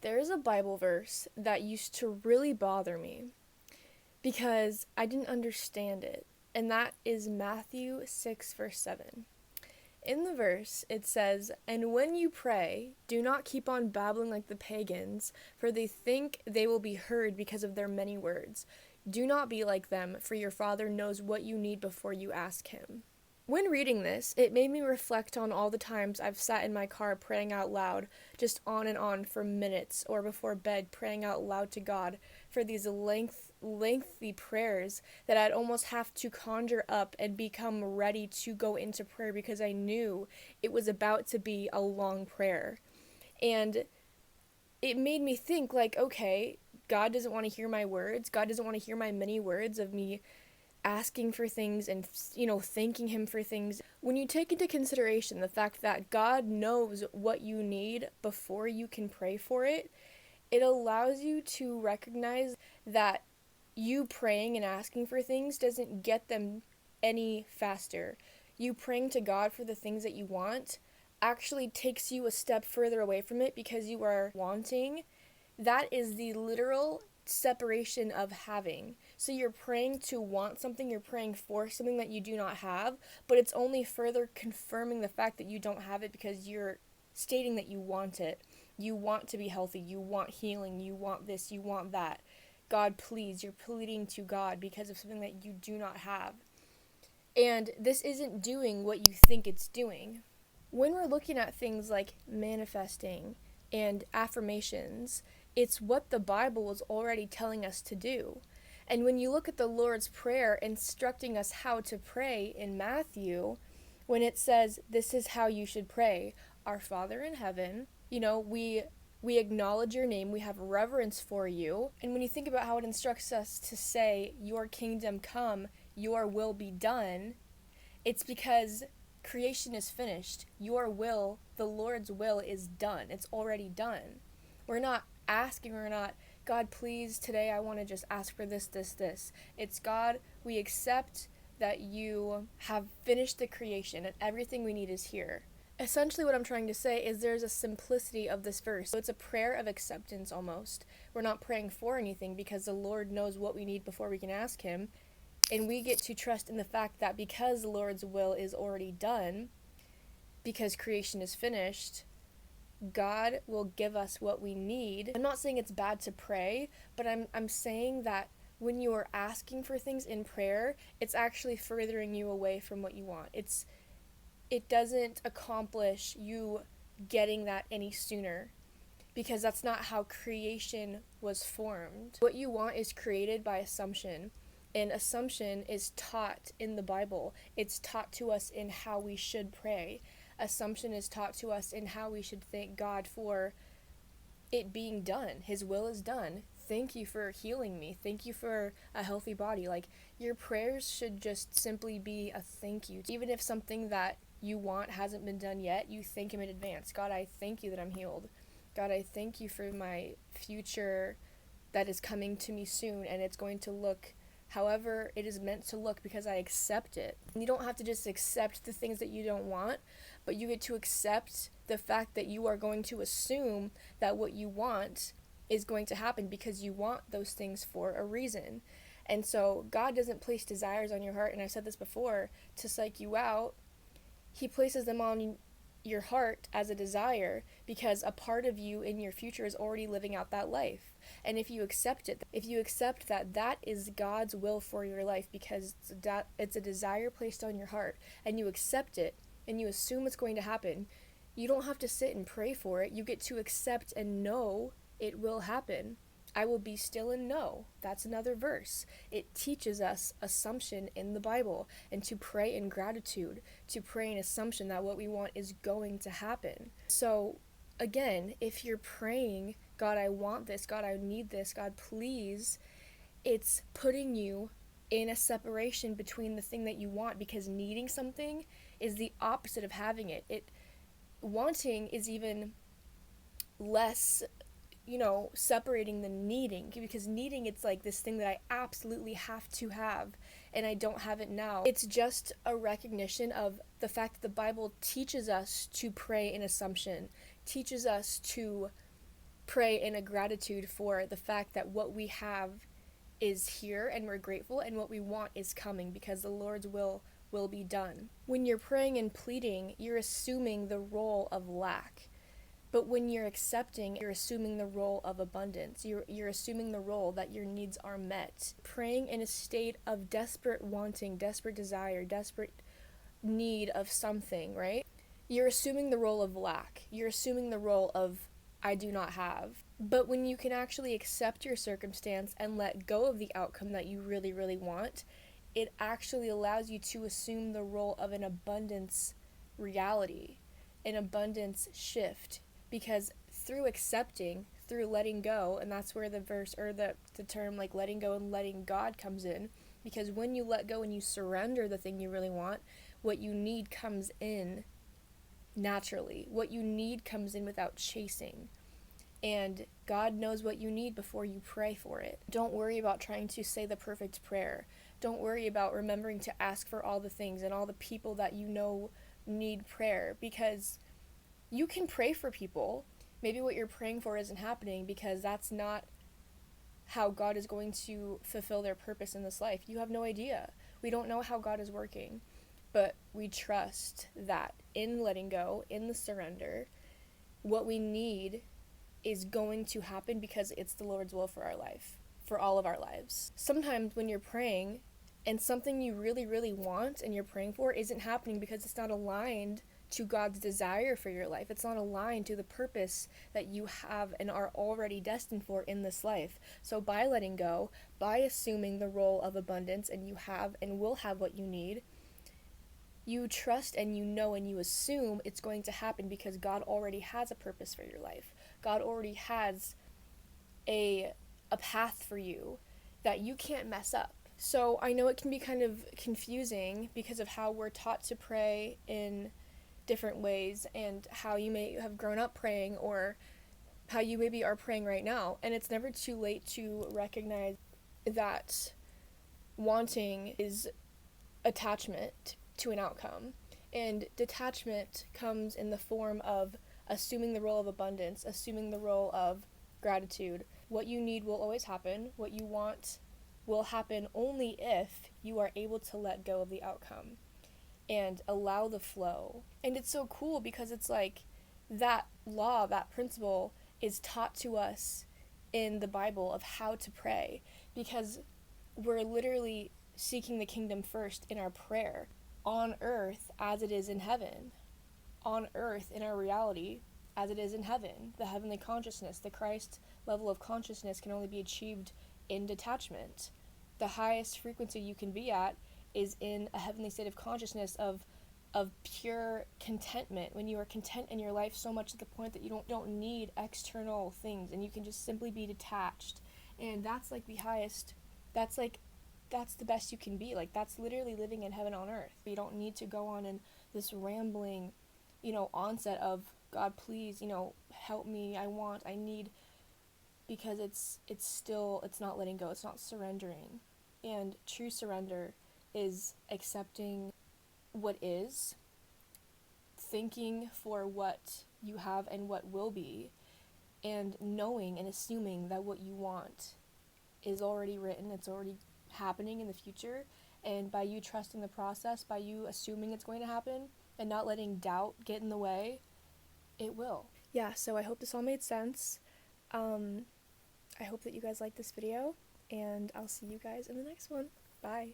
There is a Bible verse that used to really bother me because I didn't understand it, and that is Matthew 6, verse 7. In the verse, it says, "And when you pray, do not keep on babbling like the pagans, for they think they will be heard because of their many words. Do not be like them, for your Father knows what you need before you ask Him." When reading this, it made me reflect on all the times I've sat in my car praying out loud, just on and on for minutes, or before bed praying out loud to God for these lengthy prayers that I'd almost have to conjure up and become ready to go into prayer because I knew it was about to be a long prayer. And it made me think, like, okay, God doesn't want to hear my words. God doesn't want to hear my many words of me asking for things and, thanking Him for things. When you take into consideration the fact that God knows what you need before you can pray for it, it allows you to recognize that you praying and asking for things doesn't get them any faster. You praying to God for the things that you want actually takes you a step further away from it because you are wanting. That is the literal separation of having. So you're praying to want something, you're praying for something that you do not have, but it's only further confirming the fact that you don't have it because you're stating that you want it. You want to be healthy, you want healing, you want this, you want that. God, please, you're pleading to God because of something that you do not have. And this isn't doing what you think it's doing. When we're looking at things like manifesting and affirmations, it's what the Bible is already telling us to do. And when you look at the Lord's Prayer instructing us how to pray in Matthew, when it says, "This is how you should pray, Our Father in heaven," we acknowledge your name, we have reverence for you. And when you think about how it instructs us to say, "Your kingdom come, your will be done," it's because creation is finished. Your will, the Lord's will, is done. It's already done. We're not asking, we're not, "God, please, today I want to just ask for this, this, this." It's, "God, we accept that you have finished the creation and everything we need is here." Essentially what I'm trying to say is there's a simplicity of this verse. So it's a prayer of acceptance almost. We're not praying for anything because the Lord knows what we need before we can ask Him. And we get to trust in the fact that because the Lord's will is already done, because creation is finished, God will give us what we need. I'm not saying it's bad to pray, but I'm saying that when you are asking for things in prayer, it's actually furthering you away from what you want. It doesn't accomplish you getting that any sooner, because that's not how creation was formed. What you want is created by assumption, and assumption is taught in the Bible. It's taught to us in how we should pray. Assumption is taught to us in how we should thank God for it being done. His will is done. Thank you for healing me. Thank you for a healthy body. Like, your prayers should just simply be a thank you. Even if something that you want hasn't been done yet, you thank Him in advance. "God, I thank you that I'm healed. God, I thank you for my future that is coming to me soon, and it's going to look however it is meant to look because I accept it." And you don't have to just accept the things that you don't want, but you get to accept the fact that you are going to assume that what you want is going to happen because you want those things for a reason. And so God doesn't place desires on your heart, and I've said this before, to psych you out. He places them on your heart as a desire because a part of you in your future is already living out that life. And if you accept it, if you accept that that is God's will for your life because it's a desire placed on your heart, and you accept it and you assume it's going to happen, you don't have to sit and pray for it. You get to accept and know it will happen. "I will be still and know." That's another verse. It teaches us assumption in the Bible, and to pray in gratitude, to pray in assumption that what we want is going to happen. So again, if you're praying, "God, I want this, God, I need this, God, please," it's putting you in a separation between the thing that you want, because needing something is the opposite of having it. Wanting is even less separating the needing, because needing, it's like this thing that I absolutely have to have and I don't have it now. It's just a recognition of the fact that the Bible teaches us to pray in assumption, teaches us to pray in a gratitude for the fact that what we have is here and we're grateful, and what we want is coming because the Lord's will be done. When you're praying and pleading, you're assuming the role of lack. But when you're accepting, you're assuming the role of abundance. You're assuming the role that your needs are met. Praying in a state of desperate wanting, desperate desire, desperate need of something, right? You're assuming the role of lack. You're assuming the role of I do not have. But when you can actually accept your circumstance and let go of the outcome that you really, really want, it actually allows you to assume the role of an abundance reality, an abundance shift. Because through accepting, through letting go, and that's where the verse or the term like letting go and letting God comes in. Because when you let go and you surrender the thing you really want, what you need comes in naturally. What you need comes in without chasing. And God knows what you need before you pray for it. Don't worry about trying to say the perfect prayer. Don't worry about remembering to ask for all the things and all the people that you know need prayer, because you can pray for people. Maybe what you're praying for isn't happening because that's not how God is going to fulfill their purpose in this life. You have no idea. We don't know how God is working, but we trust that in letting go, in the surrender, what we need is going to happen because it's the Lord's will for our life, for all of our lives. Sometimes when you're praying and something you really, really want and you're praying for isn't happening because it's not aligned to God's desire for your life. It's not aligned to the purpose that you have and are already destined for in this life. So by letting go, by assuming the role of abundance, and you have and will have what you need, you trust and you know and you assume it's going to happen because God already has a purpose for your life. God already has a path for you that you can't mess up. So I know it can be kind of confusing because of how we're taught to pray in different ways and how you may have grown up praying or how you maybe are praying right now. And it's never too late to recognize that wanting is attachment to an outcome. And detachment comes in the form of assuming the role of abundance, assuming the role of gratitude. What you need will always happen. What you want will happen only if you are able to let go of the outcome and allow the flow. And it's so cool because it's like that law, that principle is taught to us in the Bible of how to pray, because we're literally seeking the kingdom first in our prayer, on earth as it is in heaven, on earth in our reality as it is in heaven. The heavenly consciousness, the Christ level of consciousness can only be achieved in detachment. The highest frequency you can be at is in a heavenly state of consciousness of pure contentment, when you are content in your life so much to the point that you don't need external things and you can just simply be detached. And that's like the highest, that's the best you can be. Like, that's literally living in heaven on earth. You don't need to go on in this rambling, onset of God, please, help me, I need, because it's not letting go, it's not surrendering. And true surrender is accepting what is, thinking for what you have and what will be, and knowing and assuming that what you want is already written, it's already happening in the future. And by you trusting the process, by you assuming it's going to happen and not letting doubt get in the way, it will. Yeah, so I hope this all made sense. I hope that you guys liked this video, and I'll see you guys in the next one. Bye.